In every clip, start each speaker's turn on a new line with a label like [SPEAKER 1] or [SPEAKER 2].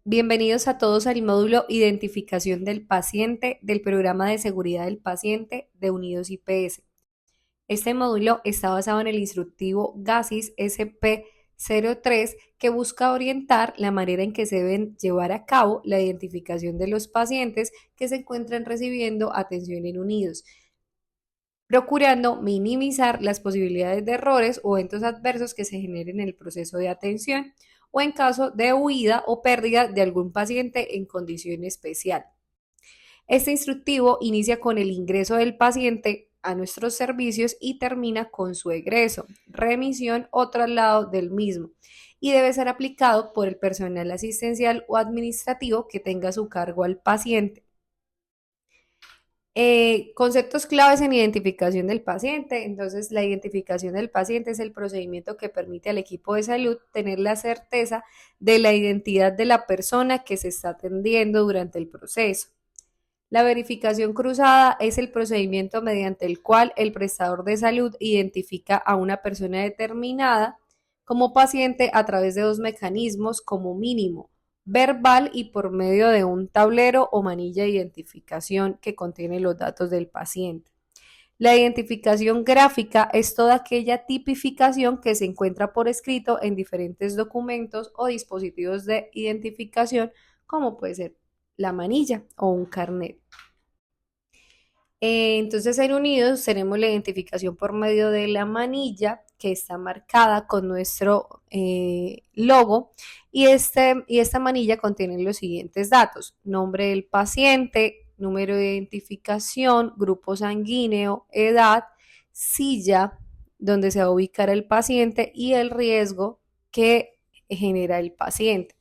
[SPEAKER 1] Bienvenidos a todos al módulo Identificación del paciente del Programa de Seguridad del Paciente de Unidos IPS. Este módulo está basado en el instructivo GASIS SP03 que busca orientar la manera en que se deben llevar a cabo la identificación de los pacientes que se encuentran recibiendo atención en Unidos, procurando minimizar las posibilidades de errores o eventos adversos que se generen en el proceso de atención o en caso de huida o pérdida de algún paciente en condición especial. Este instructivo inicia con el ingreso del paciente a nuestros servicios y termina con su egreso, remisión o traslado del mismo, y debe ser aplicado por el personal asistencial o administrativo que tenga a su cargo al paciente. Conceptos claves en identificación del paciente. Entonces, la identificación del paciente es el procedimiento que permite al equipo de salud tener la certeza de la identidad de la persona que se está atendiendo durante el proceso. La verificación cruzada es el procedimiento mediante el cual el prestador de salud identifica a una persona determinada como paciente a través de dos mecanismos como mínimo, verbal y por medio de un tablero o manilla de identificación que contiene los datos del paciente. La identificación gráfica es toda aquella tipificación que se encuentra por escrito en diferentes documentos o dispositivos de identificación, como puede ser la manilla o un carnet. Entonces en Unidos tenemos la identificación por medio de la manilla que está marcada con nuestro logo y esta manilla contiene los siguientes datos: nombre del paciente, número de identificación, grupo sanguíneo, edad, silla donde se va a ubicar el paciente y el riesgo que genera el paciente.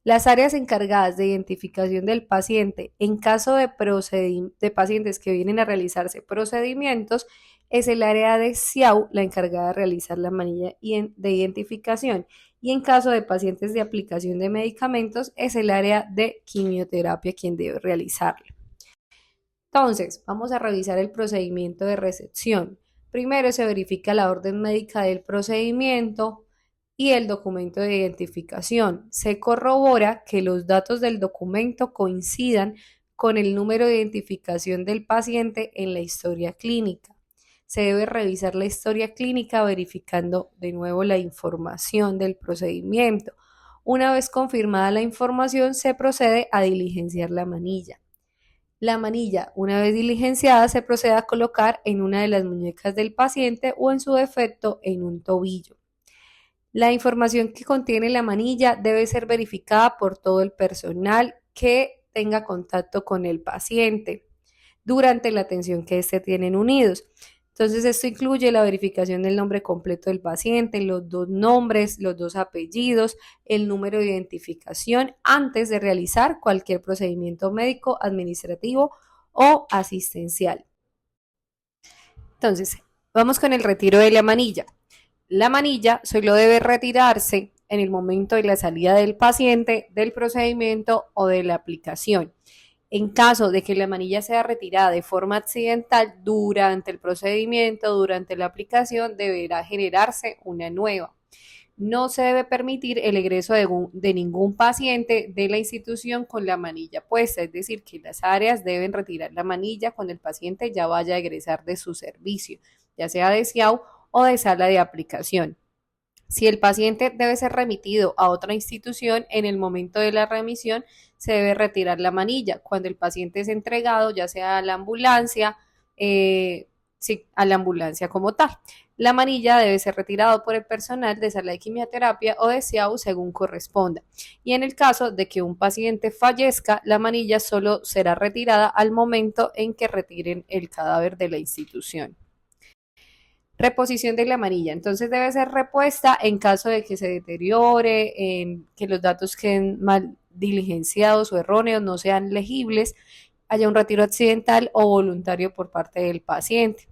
[SPEAKER 1] Las áreas encargadas de identificación del paciente en caso de pacientes que vienen a realizarse procedimientos es el área de SIAU, la encargada de realizar la manilla de identificación, y en caso de pacientes de aplicación de medicamentos es el área de quimioterapia quien debe realizarlo. Entonces, vamos a revisar el procedimiento de recepción. Primero se verifica la orden médica del procedimiento y el documento de identificación. Se corrobora que los datos del documento coincidan con el número de identificación del paciente en la historia clínica. Se debe revisar la historia clínica verificando de nuevo la información del procedimiento. Una vez confirmada la información, se procede a diligenciar la manilla. La manilla, una vez diligenciada, se procede a colocar en una de las muñecas del paciente o en su defecto en un tobillo. La información que contiene la manilla debe ser verificada por todo el personal que tenga contacto con el paciente durante la atención que éste tienen Unidos. Entonces, esto incluye la verificación del nombre completo del paciente, los dos nombres, los dos apellidos, el número de identificación antes de realizar cualquier procedimiento médico, administrativo o asistencial. Entonces, vamos con el retiro de la manilla. La manilla solo debe retirarse en el momento de la salida del paciente, del procedimiento o de la aplicación. En caso de que la manilla sea retirada de forma accidental durante el procedimiento, durante la aplicación, deberá generarse una nueva. No se debe permitir el egreso de ningún paciente de la institución con la manilla puesta, es decir, que las áreas deben retirar la manilla cuando el paciente ya vaya a egresar de su servicio, ya sea de SIAU o de sala de aplicación. Si el paciente debe ser remitido a otra institución, en el momento de la remisión se debe retirar la manilla. Cuando el paciente es entregado, ya sea a la ambulancia, sí, a la ambulancia como tal. La manilla debe ser retirada por el personal de sala de quimioterapia o de SIAU según corresponda. Y en el caso de que un paciente fallezca, la manilla solo será retirada al momento en que retiren el cadáver de la institución. Reposición de la manilla. Entonces debe ser repuesta en caso de que se deteriore, que los datos queden mal diligenciados o erróneos, no sean legibles, haya un retiro accidental o voluntario por parte del paciente.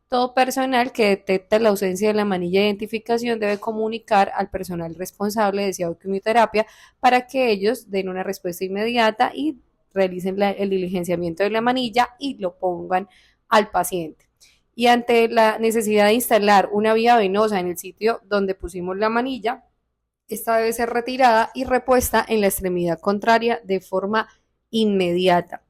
[SPEAKER 1] Todo personal que detecta la ausencia de la manilla de identificación debe comunicar al personal responsable de quimioterapia para que ellos den una respuesta inmediata y realicen el diligenciamiento de la manilla y lo pongan al paciente. Y ante la necesidad de instalar una vía venosa en el sitio donde pusimos la manilla, Esta debe ser retirada y repuesta en la extremidad contraria de forma inmediata.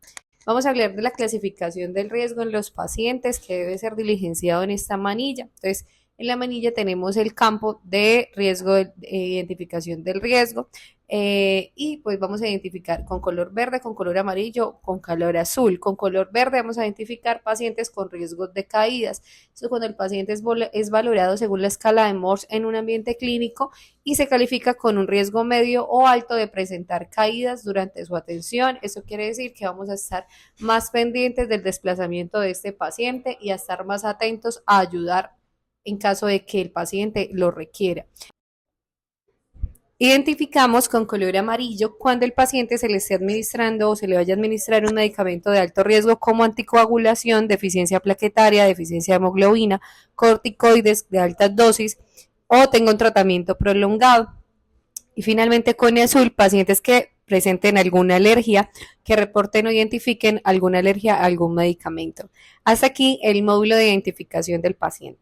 [SPEAKER 1] Vamos a hablar de la clasificación del riesgo en los pacientes que debe ser diligenciado en esta manilla. Entonces, en la manilla tenemos el campo de riesgo, de identificación del riesgo, y pues vamos a identificar con color verde, con color amarillo, con color azul. Con color verde vamos a identificar pacientes con riesgos de caídas. Eso cuando el paciente es valorado según la escala de Morse en un ambiente clínico y se califica con un riesgo medio o alto de presentar caídas durante su atención. Eso quiere decir que vamos a estar más pendientes del desplazamiento de este paciente y a estar más atentos a ayudar en caso de que el paciente lo requiera. Identificamos con color amarillo cuando el paciente se le esté administrando o se le vaya a administrar un medicamento de alto riesgo como anticoagulación, deficiencia plaquetaria, deficiencia de hemoglobina, corticoides de altas dosis o tenga un tratamiento prolongado. Y finalmente con azul, pacientes que presenten alguna alergia, que reporten o identifiquen alguna alergia a algún medicamento. Hasta aquí el módulo de identificación del paciente.